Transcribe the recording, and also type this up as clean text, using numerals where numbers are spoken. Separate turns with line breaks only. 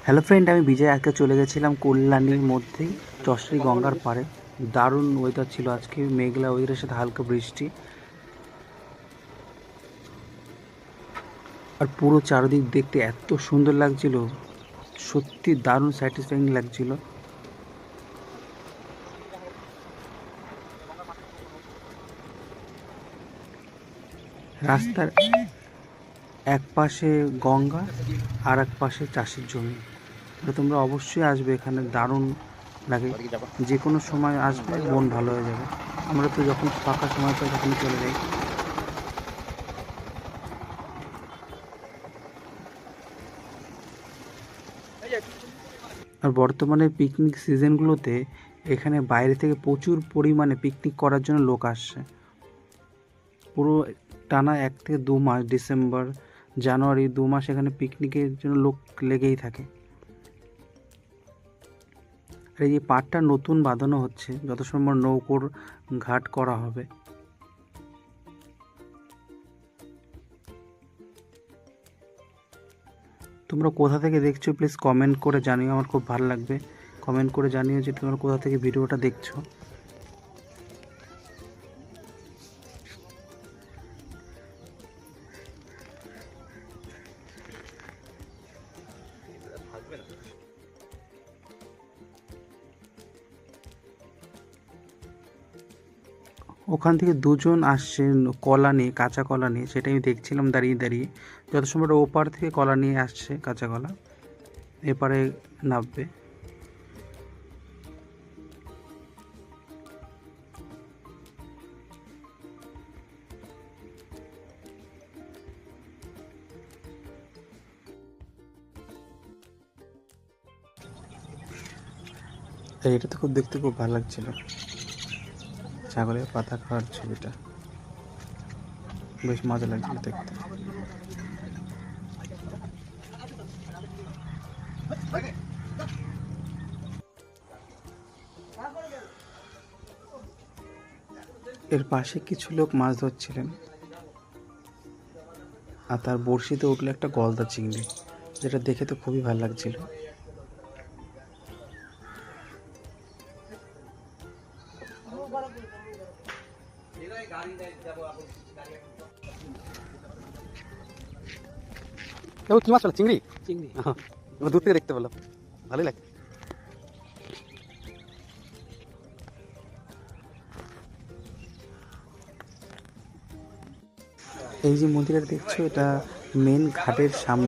Hello friend, আমি বিজয়। আজকে চলে গেছিলাম কল্যাণীর মধ্যেই চশ্রী গঙ্গার পাড়ে। দারুণ ওয়েদার ছিল আজকে, মেঘলা ওয়েদারের সাথে হালকা বৃষ্টি। আর পুরো চারিদিক দেখতে এত সুন্দর লাগছিল, সত্যি দারুণ স্যাটিসফাইং লাগছিল। রাস্তার এক পাশে গঙ্গা আর এক পাশে চাষের জমি। তো তোমরা অবশ্যই আসবে, এখানে দারুণ লাগে। যে কোনো সময় আসবে, মন ভালো হয়ে যাবে। আমরা তো যখন ফাঁকা সময় পাই তখনই চলে যাই। আর বর্তমানে পিকনিক সিজনগুলোতে এখানে বাইরে থেকে প্রচুর পরিমাণে পিকনিক করার জন্য লোক আসছে। পুরো টানা 1 থেকে 2 মাস, ডিসেম্বর, জানুয়ারি 2 মাস এখানে পিকনিকের জন্য লোক লেগেই থাকে। আর এই যে পাড়টা নতুন বাঁধানো হচ্ছে, যত সম্ভব নৌকোর ঘাট করা হবে। তোমরা কোথা থেকে দেখছো প্লিজ কমেন্ট করে জানিও, আমার খুব ভালো লাগবে। কমেন্ট করে জানিও যে তোমরা কোথা থেকে ভিডিওটা দেখছো। ওখান থেকে দুজন আসছে কলা নিয়ে, কাঁচা কলা নিয়ে, সেটা আমি দেখছিলাম দাঁড়িয়ে দাঁড়িয়ে। যত সম্ভব ওপার থেকে কলা নিয়ে আসছে, কাঁচা কলা, এপারে নামবে। এটা তো খুব দেখতে খুব ভালো লাগছিল, ছাগলের পাতা খাওয়ার ছবিটা বেশ মজা লাগছিল দেখতে। এর পাশে কিছু লোক মাছ ধরছিলেন, আর তার বড়শিতে উঠলো একটা গলদা চিংড়ি, যেটা দেখে তো খুবই ভালো লাগছিল। কি মাছ পেলো? চিংড়ি। চিংড়ি দূর থেকে দেখতে পেলাম, ভালোই লাগে। এই যে মন্দিরটা দেখছো, এটা মেন ঘাটের সামনে।